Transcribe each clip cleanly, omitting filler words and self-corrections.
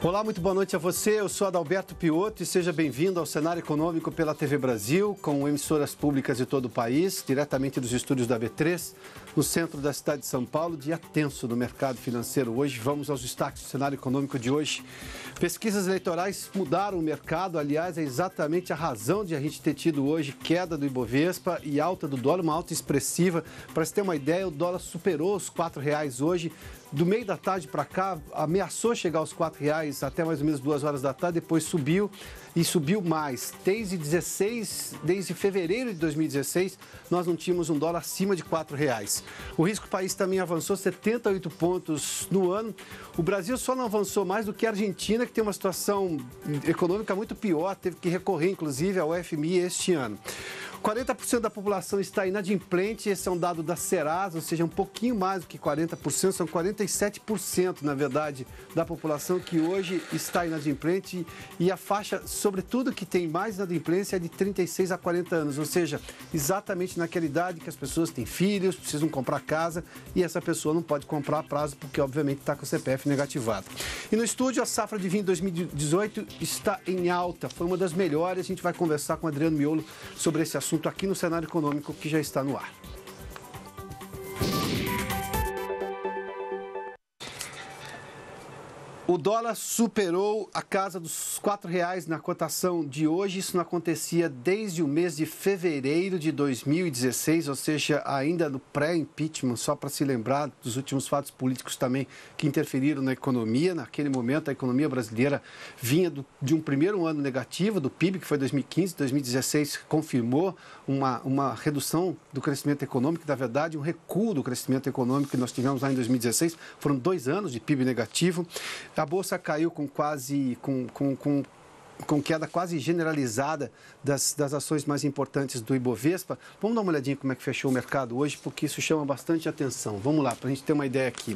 Olá, muito boa noite a você. Eu sou Adalberto Piotto e seja bem-vindo ao Cenário Econômico pela TV Brasil, com emissoras públicas de todo o país, diretamente dos estúdios da B3, no centro da cidade de São Paulo, dia tenso no mercado financeiro hoje. Vamos aos destaques do cenário econômico de hoje. Pesquisas eleitorais mudaram o mercado, aliás, é exatamente a razão de a gente ter tido hoje queda do Ibovespa e alta do dólar, uma alta expressiva. Para se ter uma ideia, o dólar superou os R$4 hoje. Do meio da tarde para cá, ameaçou chegar aos R$4 até mais ou menos 2 horas da tarde, depois subiu e subiu mais. Desde fevereiro de 2016, nós não tínhamos um dólar acima de R$4. O risco país também avançou 78 pontos no ano. O Brasil só não avançou mais do que a Argentina, que tem uma situação econômica muito pior, teve que recorrer inclusive ao FMI este ano. 40% da população está inadimplente, esse é um dado da Serasa, ou seja, um pouquinho mais do que 40%, são 47%, na verdade, da população que hoje está inadimplente e a faixa, sobretudo, que tem mais inadimplência é de 36 a 40 anos, ou seja, exatamente naquela idade que as pessoas têm filhos, precisam comprar casa e essa pessoa não pode comprar a prazo porque, obviamente, está com o CPF negativado. E no estúdio, a safra de vinho 2018 está em alta, foi uma das melhores, a gente vai conversar com o Adriano Miolo sobre esse assunto aqui no Cenário Econômico que já está no ar. O dólar superou a casa dos R$4 na cotação de hoje. Isso não acontecia desde o mês de fevereiro de 2016, ou seja, ainda no pré-impeachment, só para se lembrar dos últimos fatos políticos também que interferiram na economia. Naquele momento, a economia brasileira vinha de um primeiro ano negativo do PIB, que foi 2015, 2016 confirmou uma redução do crescimento econômico, na verdade, um recuo do crescimento econômico que nós tivemos lá em 2016. Foram 2 anos de PIB negativo. A Bolsa caiu com queda quase generalizada das ações mais importantes do Ibovespa. Vamos dar uma olhadinha como é que fechou o mercado hoje, porque isso chama bastante atenção. Vamos lá, para a gente ter uma ideia aqui.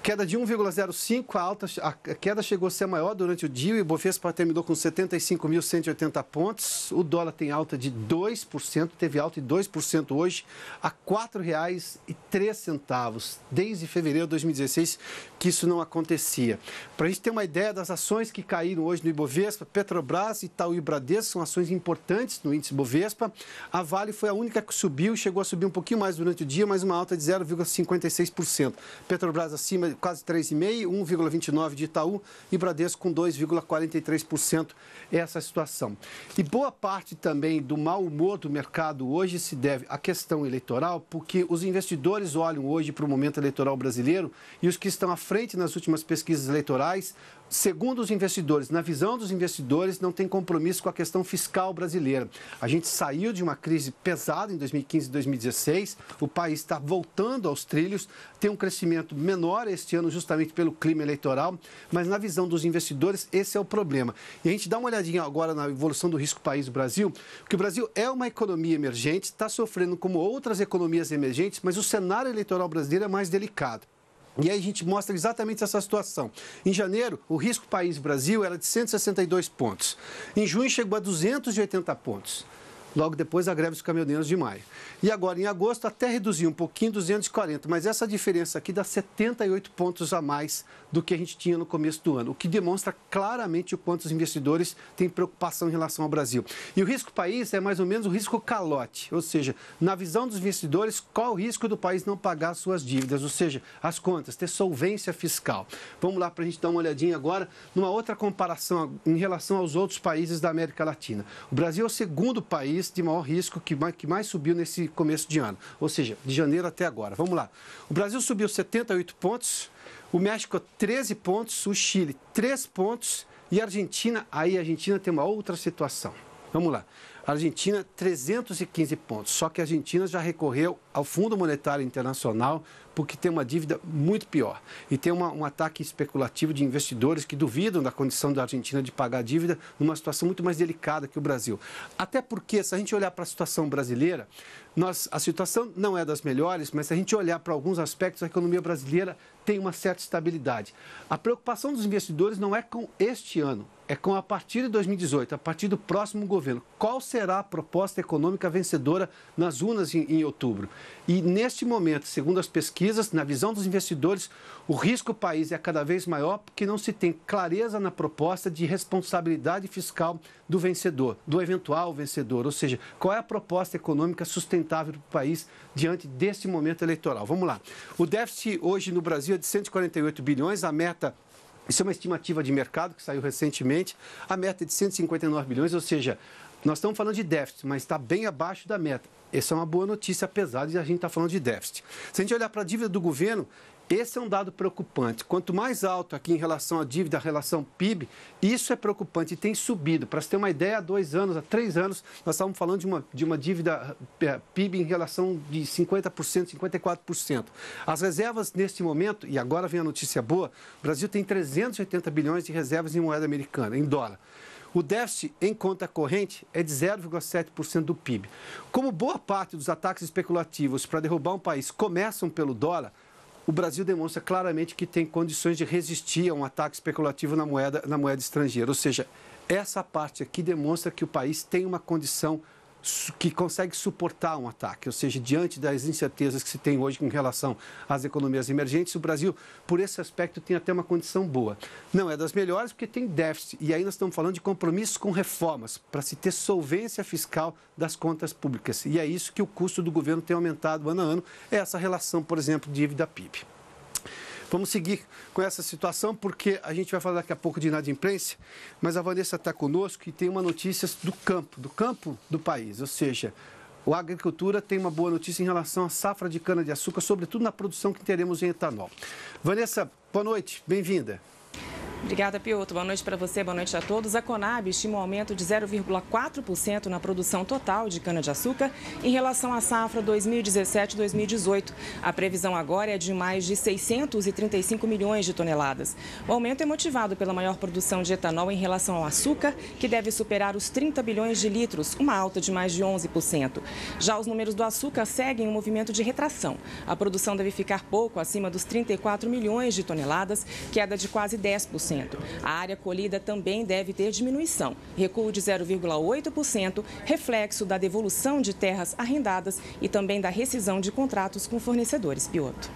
Queda de 1,05, a queda chegou a ser maior durante o dia, o Ibovespa terminou com 75.180 pontos, o dólar tem alta de 2%, teve alta de 2% hoje, a R$4,03, desde fevereiro de 2016 que isso não acontecia. Para a gente ter uma ideia das ações que caíram hoje no Ibovespa, Petrobras, Itaú e Bradesco são ações importantes no índice Ibovespa, a Vale foi a única que subiu, chegou a subir um pouquinho mais durante o dia, mas uma alta de 0,56%. Petrobras acima quase 3,5%, 1,29% de Itaú e Bradesco com 2,43%. Essa situação. E boa parte também do mau humor do mercado hoje se deve à questão eleitoral, porque os investidores olham hoje para o momento eleitoral brasileiro e os que estão à frente nas últimas pesquisas eleitorais, segundo os investidores, na visão dos investidores, não tem compromisso com a questão fiscal brasileira. A gente saiu de uma crise pesada em 2015 e 2016, o país está voltando aos trilhos, tem um crescimento menor este ano justamente pelo clima eleitoral, mas na visão dos investidores esse é o problema. E a gente dá uma olhadinha agora na evolução do risco país do Brasil, porque o Brasil é uma economia emergente, está sofrendo como outras economias emergentes, mas o cenário eleitoral brasileiro é mais delicado. E aí a gente mostra exatamente essa situação. Em janeiro, o risco país Brasil era de 162 pontos. Em junho, chegou a 280 pontos. Logo depois da greve dos caminhoneiros de maio. E agora, em agosto, até reduziu um pouquinho, 240. Mas essa diferença aqui dá 78 pontos a mais do que a gente tinha no começo do ano. O que demonstra claramente o quanto os investidores têm preocupação em relação ao Brasil. E o risco país é mais ou menos o risco calote. Ou seja, na visão dos investidores, qual o risco do país não pagar suas dívidas? Ou seja, as contas, ter solvência fiscal. Vamos lá para a gente dar uma olhadinha agora numa outra comparação em relação aos outros países da América Latina. O Brasil é o segundo país de maior risco que mais subiu nesse começo de ano, ou seja, de janeiro até agora. Vamos lá. O Brasil subiu 78 pontos, o México 13 pontos, o Chile 3 pontos e a Argentina, aí a Argentina tem uma outra situação. Vamos lá. A Argentina, 315 pontos. Só que a Argentina já recorreu ao Fundo Monetário Internacional porque tem uma dívida muito pior. E tem um ataque especulativo de investidores que duvidam da condição da Argentina de pagar a dívida numa situação muito mais delicada que o Brasil. Até porque, se a gente olhar para a situação brasileira, a situação não é das melhores, mas se a gente olhar para alguns aspectos, a economia brasileira tem uma certa estabilidade. A preocupação dos investidores não é com este ano, é com a partir de 2018, a partir do próximo governo. Qual será a proposta econômica vencedora nas urnas em outubro? E neste momento, segundo as pesquisas, na visão dos investidores, o risco do país é cada vez maior porque não se tem clareza na proposta de responsabilidade fiscal do vencedor, do eventual vencedor. Ou seja, qual é a proposta econômica sustentável para o país diante deste momento eleitoral? Vamos lá. O déficit hoje no Brasil é de 148 bilhões, a meta... Isso é uma estimativa de mercado que saiu recentemente. A meta é de 159 bilhões, ou seja, nós estamos falando de déficit, mas está bem abaixo da meta. Essa é uma boa notícia, apesar de a gente estar falando de déficit. Se a gente olhar para a dívida do governo, esse é um dado preocupante. Quanto mais alto aqui em relação à dívida, a relação PIB, isso é preocupante e tem subido. Para você ter uma ideia, há 2 anos, há 3 anos, nós estávamos falando de uma dívida PIB em relação de 50%, 54%. As reservas neste momento, e agora vem a notícia boa, o Brasil tem 380 bilhões de reservas em moeda americana, em dólar. O déficit em conta corrente é de 0,7% do PIB. Como boa parte dos ataques especulativos para derrubar um país começam pelo dólar, o Brasil demonstra claramente que tem condições de resistir a um ataque especulativo na moeda estrangeira. Ou seja, essa parte aqui demonstra que o país tem uma condição que consegue suportar um ataque. Ou seja, diante das incertezas que se tem hoje com relação às economias emergentes, o Brasil, por esse aspecto, tem até uma condição boa. Não é das melhores porque tem déficit. E aí nós estamos falando de compromissos com reformas para se ter solvência fiscal das contas públicas. E é isso que o custo do governo tem aumentado ano a ano, é essa relação, por exemplo, dívida-PIB. Vamos seguir com essa situação, porque a gente vai falar daqui a pouco de inadimplência, mas a Vanessa está conosco e tem uma notícia do campo do país, ou seja, a agricultura tem uma boa notícia em relação à safra de cana-de-açúcar, sobretudo na produção que teremos em etanol. Vanessa, boa noite, bem-vinda. Obrigada, Piotr. Boa noite para você, boa noite a todos. A Conab estima um aumento de 0,4% na produção total de cana-de-açúcar em relação à safra 2017-2018. A previsão agora é de mais de 635 milhões de toneladas. O aumento é motivado pela maior produção de etanol em relação ao açúcar, que deve superar os 30 bilhões de litros, uma alta de mais de 11%. Já os números do açúcar seguem um movimento de retração. A produção deve ficar pouco acima dos 34 milhões de toneladas, queda de quase 10%. A área colhida também deve ter diminuição, recuo de 0,8%, reflexo da devolução de terras arrendadas e também da rescisão de contratos com fornecedores. Piotr.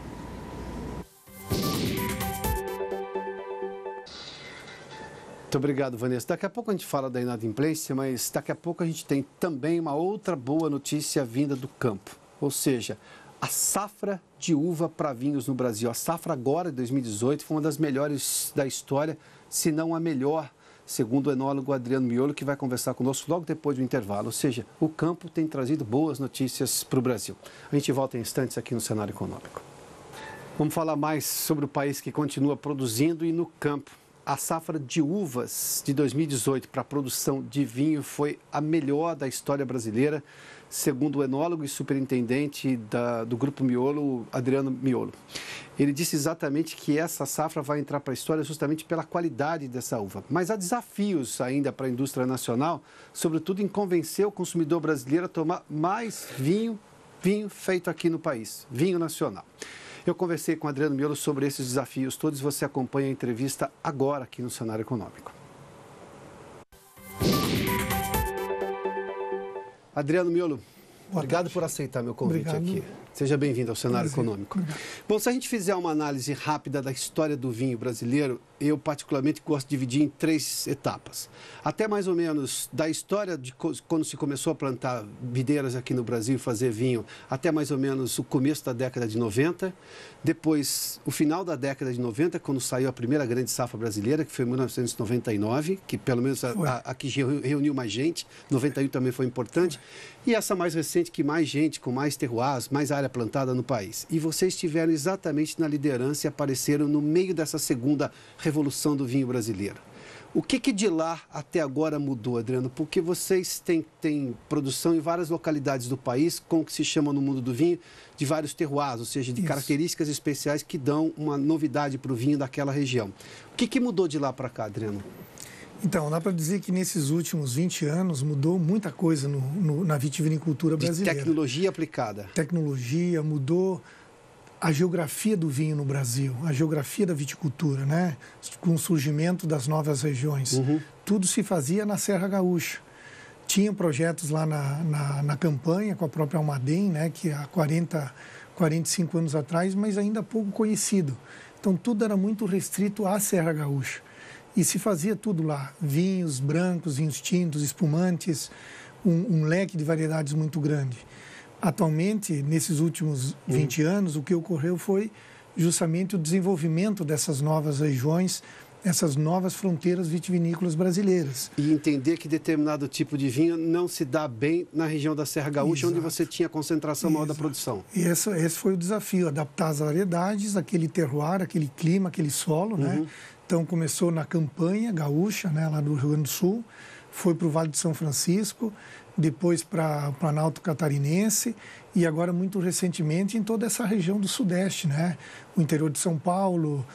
Muito obrigado, Vanessa. Daqui a pouco a gente fala da inadimplência, mas daqui a pouco a gente tem também uma outra boa notícia vinda do campo, ou seja, a safra de uva para vinhos no Brasil. A safra agora, de 2018, foi uma das melhores da história, se não a melhor, segundo o enólogo Adriano Miolo, que vai conversar conosco logo depois do intervalo. Ou seja, o campo tem trazido boas notícias para o Brasil. A gente volta em instantes aqui no Cenário Econômico. Vamos falar mais sobre o país que continua produzindo e no campo. A safra de uvas de 2018 para a produção de vinho foi a melhor da história brasileira, segundo o enólogo e superintendente do Grupo Miolo, Adriano Miolo. Ele disse exatamente que essa safra vai entrar para a história justamente pela qualidade dessa uva. Mas há desafios ainda para a indústria nacional, sobretudo em convencer o consumidor brasileiro a tomar mais vinho feito aqui no país, vinho nacional. Eu conversei com Adriano Miolo sobre esses desafios todos e você acompanha a entrevista agora aqui no Cenário Econômico. Adriano Miolo, obrigado por aceitar meu convite aqui. Seja bem-vindo ao Cenário Econômico. Bom, se a gente fizer uma análise rápida da história do vinho brasileiro, eu particularmente gosto de dividir em 3 etapas. Até mais ou menos da história de quando se começou a plantar videiras aqui no Brasil e fazer vinho, até mais ou menos o começo da década de 90. Depois, o final da década de 90, quando saiu a primeira grande safra brasileira, que foi em 1999, que pelo menos aqui reuniu mais gente. 91 também foi importante. E essa mais recente, que mais gente, com mais terroirs, mais área plantada no país. E vocês estiveram exatamente na liderança e apareceram no meio dessa segunda revolução do vinho brasileiro. O que de lá até agora mudou, Adriano? Porque vocês têm produção em várias localidades do país, com o que se chama no mundo do vinho, de vários terroirs, ou seja, de características especiais que dão uma novidade para o vinho daquela região. O que mudou de lá para cá, Adriano? Então, dá para dizer que nesses últimos 20 anos mudou muita coisa na vitivinicultura brasileira. De tecnologia aplicada. Tecnologia, mudou a geografia do vinho no Brasil, a geografia da viticultura, né? Com o surgimento das novas regiões. Tudo se fazia na Serra Gaúcha. Tinha projetos lá na campanha com a própria Almaden, né? Que há 45 anos atrás, mas ainda pouco conhecido. Então, tudo era muito restrito à Serra Gaúcha. E se fazia tudo lá, vinhos brancos, vinhos tintos, espumantes, um leque de variedades muito grande. Atualmente, nesses últimos 20 anos, o que ocorreu foi justamente o desenvolvimento dessas novas regiões, essas novas fronteiras vitivinícolas brasileiras. E entender que determinado tipo de vinho não se dá bem na região da Serra Gaúcha, onde você tinha concentração maior da produção. E esse foi o desafio, adaptar as variedades, aquele terroir, aquele clima, aquele solo, né? Então, começou na campanha gaúcha, né, lá do Rio Grande do Sul, foi para o Vale de São Francisco, depois para o Planalto Catarinense e agora, muito recentemente, em toda essa região do Sudeste, né? O interior de São Paulo,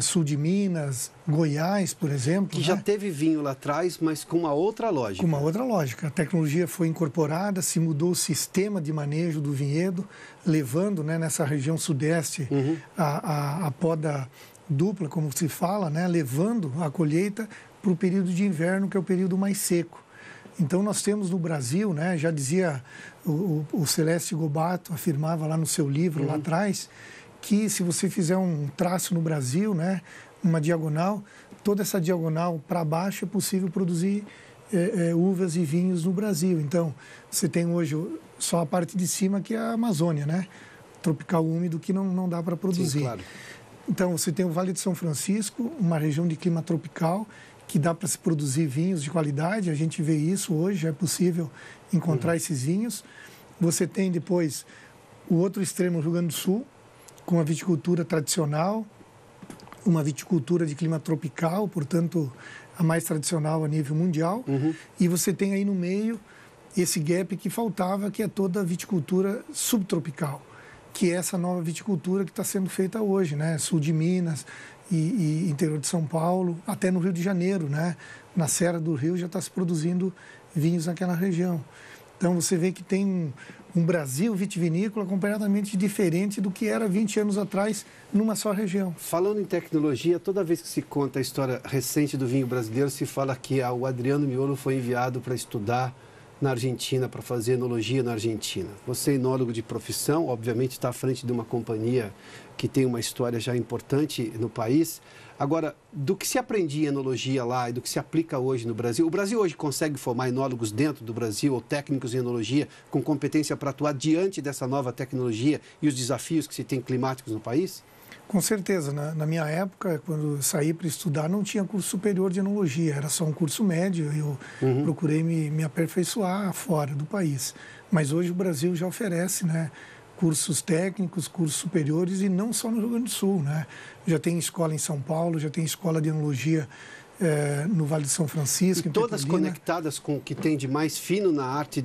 sul de Minas, Goiás, por exemplo. Que já teve vinho lá atrás, mas com uma outra lógica. Com uma outra lógica. A tecnologia foi incorporada, se mudou o sistema de manejo do vinhedo, levando, né, nessa região Sudeste a poda dupla, como se fala, né, levando a colheita para o período de inverno, que é o período mais seco. Então, nós temos no Brasil, né, já dizia o Celeste Gobato, afirmava lá no seu livro, lá atrás, que se você fizer um traço no Brasil, né, uma diagonal, toda essa diagonal para baixo é possível produzir uvas e vinhos no Brasil. Então, você tem hoje só a parte de cima, que é a Amazônia, né, tropical úmido, que não dá para produzir. Sim, claro. Então, você tem o Vale de São Francisco, uma região de clima tropical, que dá para se produzir vinhos de qualidade. A gente vê isso hoje, é possível encontrar esses vinhos. Você tem depois o outro extremo, o Rio Grande do Sul, com a viticultura tradicional, uma viticultura de clima tropical, portanto, a mais tradicional a nível mundial. E você tem aí no meio esse gap que faltava, que é toda a viticultura subtropical, que é essa nova viticultura que está sendo feita hoje, né? Sul de Minas e interior de São Paulo, até no Rio de Janeiro, né? Na Serra do Rio já está se produzindo vinhos naquela região. Então, você vê que tem um Brasil vitivinícola completamente diferente do que era 20 anos atrás, numa só região. Falando em tecnologia, toda vez que se conta a história recente do vinho brasileiro, se fala que o Adriano Miolo foi enviado para estudar na Argentina, para fazer enologia na Argentina. Você é enólogo de profissão, obviamente está à frente de uma companhia que tem uma história já importante no país. Agora, do que se aprendia em enologia lá e do que se aplica hoje no Brasil, o Brasil hoje consegue formar enólogos dentro do Brasil ou técnicos em enologia com competência para atuar diante dessa nova tecnologia e os desafios que se tem climáticos no país? Com certeza. Na minha época, quando eu saí para estudar, não tinha curso superior de enologia, era só um curso médio. Eu procurei me aperfeiçoar fora do país. Mas hoje o Brasil já oferece, né, cursos técnicos, cursos superiores, e não só no Rio Grande do Sul, né? Já tem escola em São Paulo, já tem escola de enologia no Vale de São Francisco, e todas conectadas com o que tem de mais fino na arte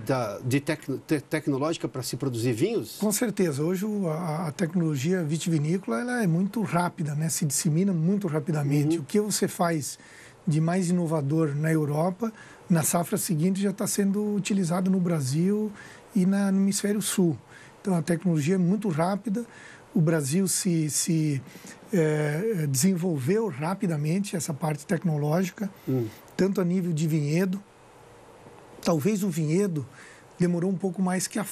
tecnológica para se produzir vinhos? Com certeza. Hoje a tecnologia vitivinícola ela é muito rápida, né? Se dissemina muito rapidamente. O que você faz de mais inovador na Europa, na safra seguinte já está sendo utilizado no Brasil e no Hemisfério Sul. Então, a tecnologia é muito rápida. O Brasil se desenvolveu rapidamente essa parte tecnológica, tanto a nível de vinhedo. Talvez o vinhedo demorou um pouco mais que a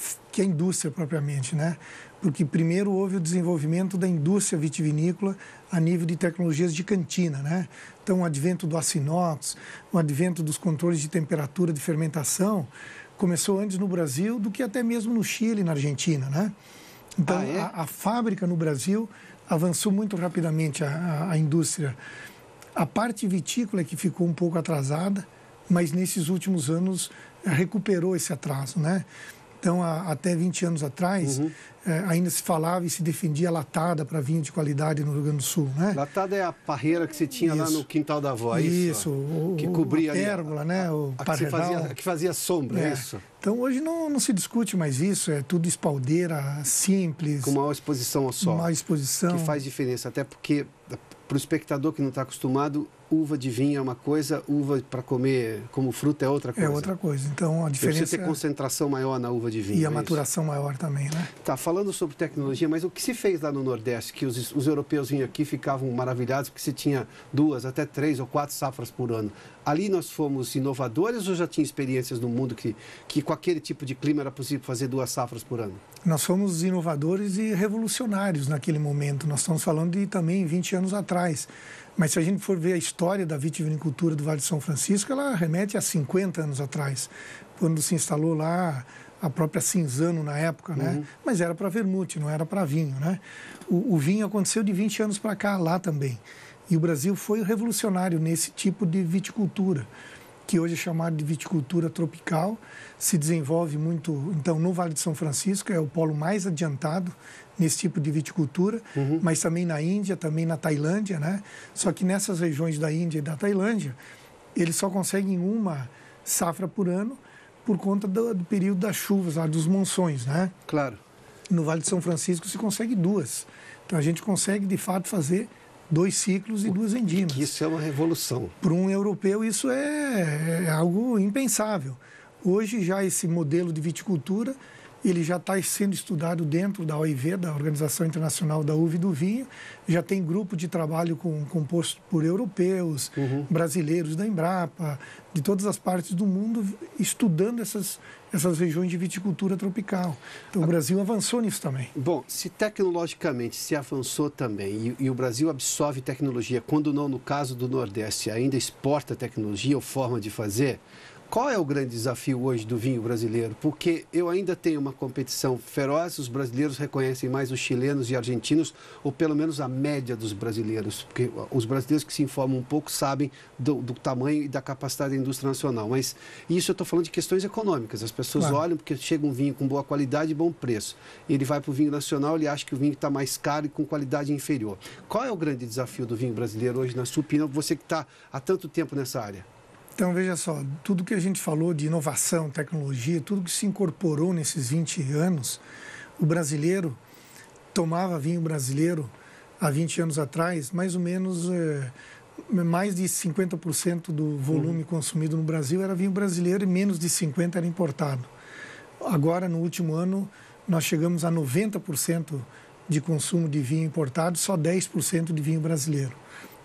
indústria propriamente, né? Porque primeiro houve o desenvolvimento da indústria vitivinícola a nível de tecnologias de cantina, né? Então, o advento do aço inox, o advento dos controles de temperatura de fermentação, começou antes no Brasil do que até mesmo no Chile e na Argentina, né? Então, a fábrica no Brasil avançou muito rapidamente, a indústria. A parte vitícola é que ficou um pouco atrasada, mas nesses últimos anos recuperou esse atraso, né? Então, até 20 anos atrás, ainda se falava e se defendia latada para vinho de qualidade no Rio Grande do Sul, né? Latada é a parreira que você tinha lá no quintal da avó, isso? Que cobria a pérgola, né? O parredal. Que fazia sombra, isso? Então, hoje não se discute mais isso, é tudo espaldeira, simples. Com maior exposição ao sol. Maior exposição. Que faz diferença, até porque, para o espectador que não está acostumado, uva de vinho é uma coisa, uva para comer como fruta é outra coisa. É outra coisa. Então, a diferença... Você ter concentração maior na uva de vinho. E a maturação maior também, né? Tá, falando sobre tecnologia, mas o que se fez lá no Nordeste, que os europeus vinham aqui, ficavam maravilhados, porque se tinha 2, até 3 ou 4 safras por ano. Ali nós fomos inovadores ou já tinha experiências no mundo que com aquele tipo de clima era possível fazer 2 safras por ano? Nós fomos inovadores e revolucionários naquele momento. Nós estamos falando de também 20 anos atrás. Mas se a gente for ver a história da vitivinicultura do Vale de São Francisco, ela remete a 50 anos atrás, quando se instalou lá a própria Cinzano na época, né? Mas era para vermute, não era para vinho, né? O vinho aconteceu de 20 anos para cá, lá também. E o Brasil foi revolucionário nesse tipo de viticultura, que hoje é chamado de viticultura tropical, se desenvolve muito, então, no Vale de São Francisco, é o polo mais adiantado nesse tipo de viticultura, mas também na Índia, também na Tailândia, né? Só que nessas regiões da Índia e da Tailândia, eles só conseguem uma safra por ano por conta do período das chuvas, lá, dos monções, né? Claro. No Vale de São Francisco se consegue 2. Então, a gente consegue, de fato, fazer 2 ciclos e 2 endimas. Isso é uma revolução. Para um europeu, isso é algo impensável. Hoje, já esse modelo de viticultura, ele já está sendo estudado dentro da OIV, da Organização Internacional da Uva e do Vinho. Já tem grupo de trabalho composto por europeus, brasileiros da Embrapa, de todas as partes do mundo, estudando essas regiões de viticultura tropical. Então, o Brasil avançou nisso também. Bom, se tecnologicamente se avançou também e o Brasil absorve tecnologia, quando não, no caso do Nordeste, ainda exporta tecnologia ou forma de fazer, qual é o grande desafio hoje do vinho brasileiro? Porque eu ainda tenho uma competição feroz, os brasileiros reconhecem mais os chilenos e argentinos, ou pelo menos a média dos brasileiros, porque os brasileiros que se informam um pouco sabem do tamanho e da capacidade da indústria nacional. Mas isso eu estou falando de questões econômicas. As pessoas olham porque chega um vinho com boa qualidade e bom preço. Ele vai para o vinho nacional, ele acha que o vinho está mais caro e com qualidade inferior. Qual é o grande desafio do vinho brasileiro hoje, na sua opinião, você que está há tanto tempo nessa área? Então, veja só, tudo que a gente falou de inovação, tecnologia, tudo que se incorporou nesses 20 anos, o brasileiro tomava vinho brasileiro há 20 anos atrás, mais ou menos mais de 50% do volume consumido no Brasil era vinho brasileiro e menos de 50% era importado. Agora, no último ano, nós chegamos a 90% de consumo de vinho importado, só 10% de vinho brasileiro.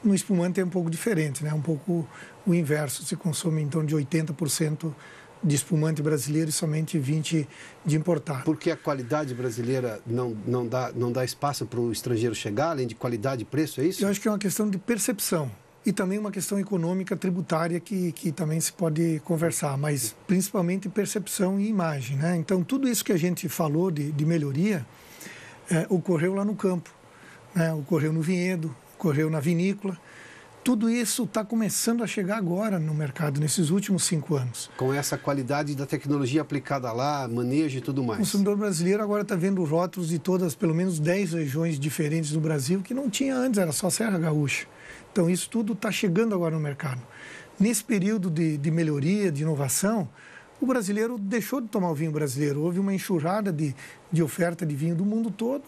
No espumante é um pouco diferente, né? Um pouco o inverso, se consome então de 80% de espumante brasileiro e somente 20% de importado. Porque a qualidade brasileira não dá espaço para o estrangeiro chegar, além de qualidade e preço, é isso? Eu acho que é uma questão de percepção e também uma questão econômica tributária que também se pode conversar, mas principalmente percepção e imagem, né? Então, tudo isso que a gente falou de melhoria ocorreu lá no campo, né? Ocorreu no vinhedo, ocorreu na vinícola. Tudo isso está começando a chegar agora no mercado, nesses últimos 5 anos. Com essa qualidade da tecnologia aplicada lá, manejo e tudo mais. O consumidor brasileiro agora está vendo rótulos de todas, pelo menos 10 regiões diferentes do Brasil, que não tinha antes, era só Serra Gaúcha. Então, isso tudo está chegando agora no mercado. Nesse período de melhoria, de inovação, o brasileiro deixou de tomar o vinho brasileiro. Houve uma enxurrada de oferta de vinho do mundo todo,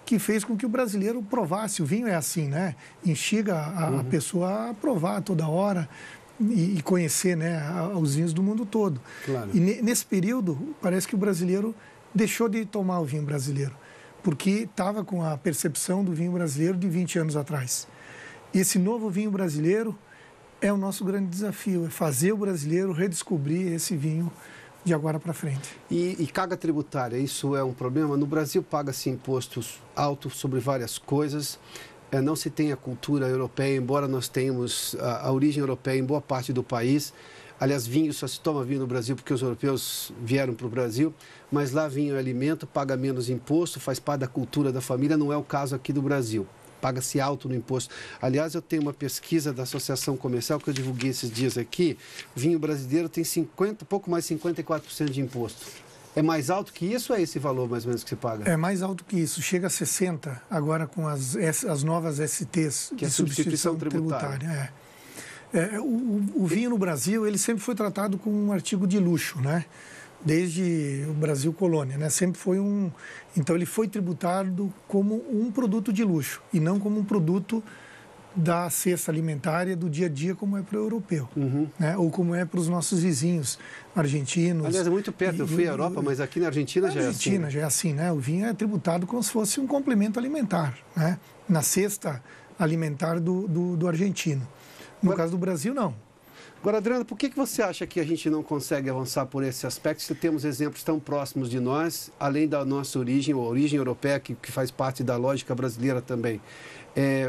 que fez com que o brasileiro provasse. O vinho é assim, né? Instiga a pessoa a provar toda hora e conhecer, né, os vinhos do mundo todo. Claro. E nesse período, parece que o brasileiro deixou de tomar o vinho brasileiro, porque estava com a percepção do vinho brasileiro de 20 anos atrás. E esse novo vinho brasileiro é o nosso grande desafio, é fazer o brasileiro redescobrir esse vinho de agora para frente. E carga tributária, isso é um problema? No Brasil paga-se impostos altos sobre várias coisas, não se tem a cultura europeia, embora nós tenhamos a origem europeia em boa parte do país. Aliás, vinho, só se toma vinho no Brasil porque os europeus vieram para o Brasil, mas lá vinho é alimento, paga menos imposto, faz parte da cultura da família, não é o caso aqui do Brasil. Paga-se alto no imposto. Aliás, eu tenho uma pesquisa da Associação Comercial que eu divulguei esses dias aqui. O vinho brasileiro tem pouco mais de 54% de imposto. É mais alto que isso ou é esse valor mais ou menos que se paga? É mais alto que isso. Chega a 60% agora com as novas STs que de substituição tributária. O vinho no Brasil, ele sempre foi tratado como um artigo de luxo, né? Desde o Brasil colônia, né? Sempre foi então ele foi tributado como um produto de luxo e não como um produto da cesta alimentar do dia a dia como é para o europeu, né? Ou como é para os nossos vizinhos argentinos. Aliás, é muito perto, eu fui à Europa, mas aqui na Argentina já é assim. Na Argentina já é assim, né? O vinho é tributado como se fosse um complemento alimentar, né? Na cesta alimentar do argentino. No caso do Brasil, não. Agora, Adriano, por que você acha que a gente não consegue avançar por esse aspecto se temos exemplos tão próximos de nós, além da nossa origem, ou a origem europeia, que faz parte da lógica brasileira também?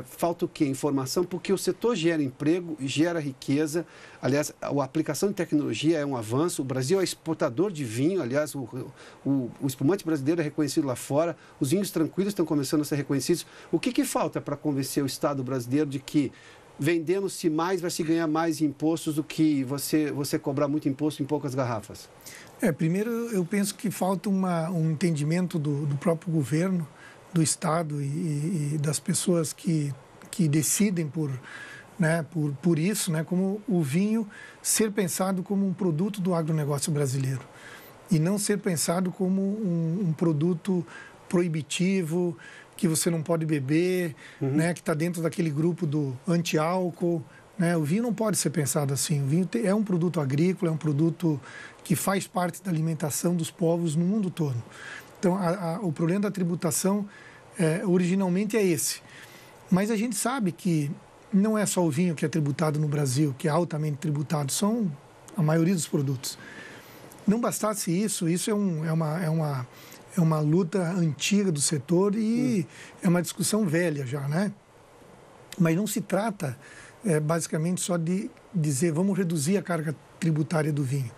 Falta o quê? Informação, porque o setor gera emprego, gera riqueza. Aliás, a aplicação de tecnologia é um avanço. O Brasil é exportador de vinho. Aliás, o espumante brasileiro é reconhecido lá fora. Os vinhos tranquilos estão começando a ser reconhecidos. O que falta para convencer o Estado brasileiro de que, vendendo-se mais, vai se ganhar mais impostos do que você cobrar muito imposto em poucas garrafas? Primeiro, eu penso que falta um entendimento do próprio governo, do Estado e das pessoas que decidem por isso, né, como o vinho ser pensado como um produto do agronegócio brasileiro e não ser pensado como um produto proibitivo, que você não pode beber, né, que está dentro daquele grupo do anti-álcool, né? O vinho não pode ser pensado assim. O vinho é um produto agrícola, é um produto que faz parte da alimentação dos povos no mundo todo. Então, o problema da tributação originalmente é esse. Mas a gente sabe que não é só o vinho que é tributado no Brasil, que é altamente tributado, são a maioria dos produtos. Não bastasse isso é uma luta antiga do setor e é uma discussão velha já, né? Mas não se trata basicamente só de dizer vamos reduzir a carga tributária do vinho.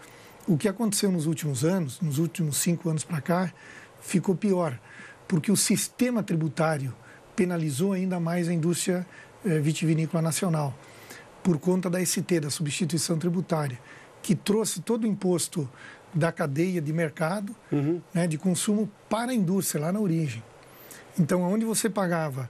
O que aconteceu nos últimos anos, nos últimos 5 anos para cá, ficou pior, porque o sistema tributário penalizou ainda mais a indústria vitivinícola nacional, por conta da ST, da substituição tributária, que trouxe todo o imposto da cadeia de mercado, né, de consumo para a indústria, lá na origem. Então, onde você pagava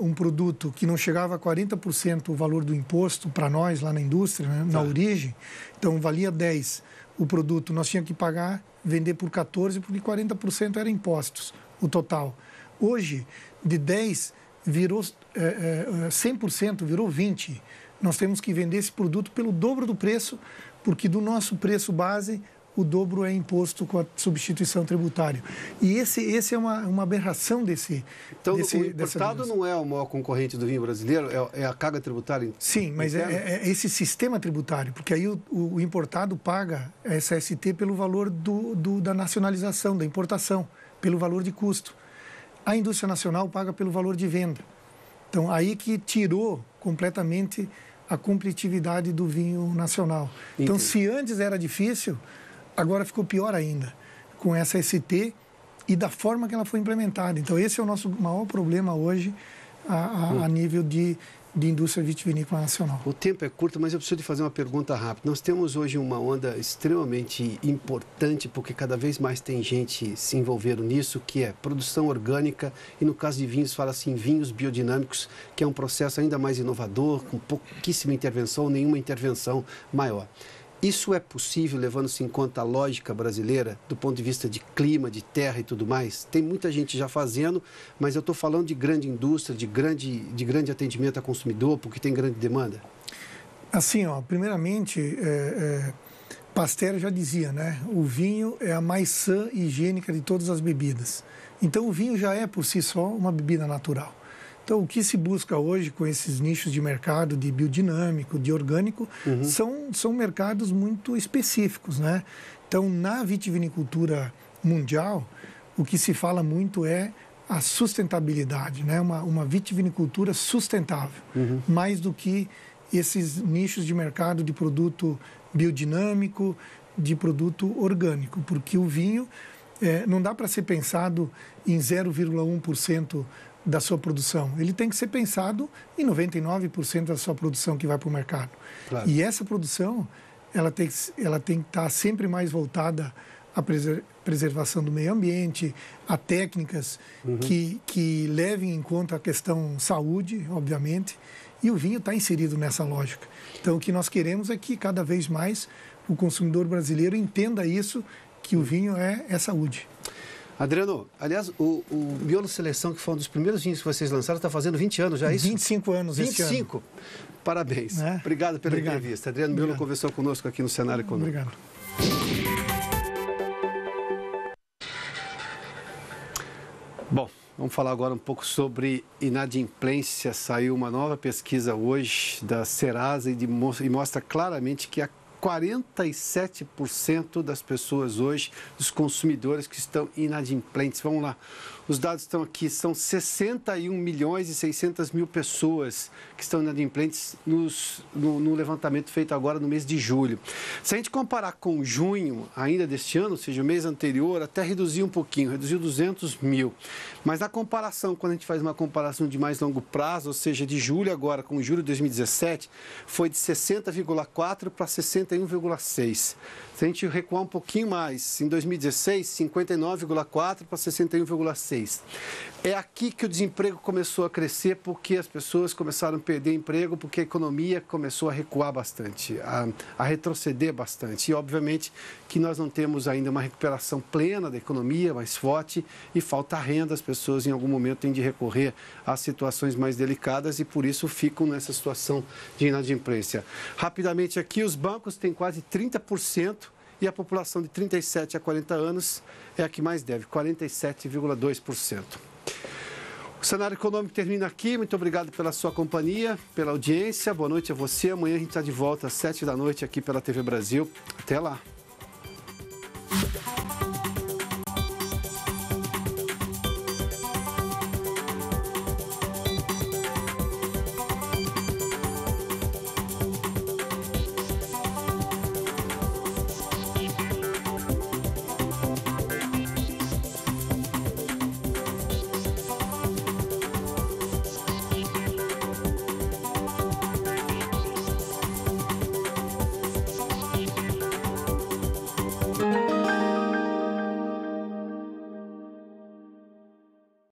um produto que não chegava a 40% o valor do imposto para nós, lá na indústria, né, na origem, então valia 10 o produto, nós tínhamos que pagar, vender por 14, porque 40% era impostos, o total. Hoje, de 10, virou 100%, virou 20%. Nós temos que vender esse produto pelo dobro do preço, porque do nosso preço base, o dobro é imposto com a substituição tributária. E esse é uma aberração desse... Então, o importado não é o maior concorrente do vinho brasileiro? É a carga tributária? Sim, mas é esse sistema tributário, porque aí o importado paga essa ST pelo valor da nacionalização, da importação, pelo valor de custo. A indústria nacional paga pelo valor de venda. Então, aí que tirou completamente a competitividade do vinho nacional. Então, se antes era difícil, agora ficou pior ainda, com essa ST e da forma que ela foi implementada. Então, esse é o nosso maior problema hoje a nível de indústria vitivinícola nacional. O tempo é curto, mas eu preciso de fazer uma pergunta rápida. Nós temos hoje uma onda extremamente importante, porque cada vez mais tem gente se envolvendo nisso, que é produção orgânica, e no caso de vinhos, fala-se em vinhos biodinâmicos, que é um processo ainda mais inovador, com pouquíssima intervenção, nenhuma intervenção maior. Isso é possível, levando-se em conta a lógica brasileira, do ponto de vista de clima, de terra e tudo mais? Tem muita gente já fazendo, mas eu estou falando de grande indústria, de grande atendimento ao consumidor, porque tem grande demanda. Assim, primeiramente, Pasteur já dizia, né? O vinho é a mais sã e higiênica de todas as bebidas. Então, o vinho já é, por si só, uma bebida natural. Então, o que se busca hoje com esses nichos de mercado de biodinâmico, de orgânico, são mercados muito específicos, né? Então, na vitivinicultura mundial, o que se fala muito é a sustentabilidade, né? Uma vitivinicultura sustentável, mais do que esses nichos de mercado de produto biodinâmico, de produto orgânico, porque o vinho não dá para ser pensado em 0,1% da sua produção. Ele tem que ser pensado em 99% da sua produção que vai para o mercado. Claro. E essa produção, ela tem que estar sempre mais voltada à preservação do meio ambiente, a técnicas que levem em conta a questão saúde, obviamente, e o vinho está inserido nessa lógica. Então, o que nós queremos é que cada vez mais o consumidor brasileiro entenda isso, que o vinho é saúde. Adriano, aliás, o Miolo Seleção, que foi um dos primeiros vinhos que vocês lançaram, está fazendo 20 anos já, é isso? 25 anos 25? esse ano. Parabéns. Obrigado pela entrevista. Adriano Miolo conversou conosco aqui no Cenário Econômico. Obrigado. Bom, vamos falar agora um pouco sobre inadimplência. Saiu uma nova pesquisa hoje da Serasa e mostra claramente que 47% das pessoas hoje, dos consumidores que estão inadimplentes. Vamos lá, os dados estão aqui, são 61 milhões e 600 mil pessoas que estão inadimplentes no levantamento feito agora no mês de julho. Se a gente comparar com junho ainda deste ano, ou seja, o mês anterior, até reduziu um pouquinho, reduziu 200 mil. Mas na comparação, quando a gente faz uma comparação de mais longo prazo, ou seja, de julho agora com julho de 2017, foi de 60,4 para 61,6. Se a gente recuar um pouquinho mais, em 2016, 59,4 para 61,6. É aqui que o desemprego começou a crescer porque as pessoas começaram a perder emprego, porque a economia começou a recuar bastante, a retroceder bastante. E, obviamente, que nós não temos ainda uma recuperação plena da economia, mais forte, e falta renda. As pessoas, em algum momento, têm de recorrer a situações mais delicadas e, por isso, ficam nessa situação de inadimplência. Rapidamente aqui, os bancos têm quase 30%. E a população de 37 a 40 anos é a que mais deve, 47,2%. O Cenário Econômico termina aqui. Muito obrigado pela sua companhia, pela audiência. Boa noite a você. Amanhã a gente está de volta às 7 da noite aqui pela TV Brasil. Até lá.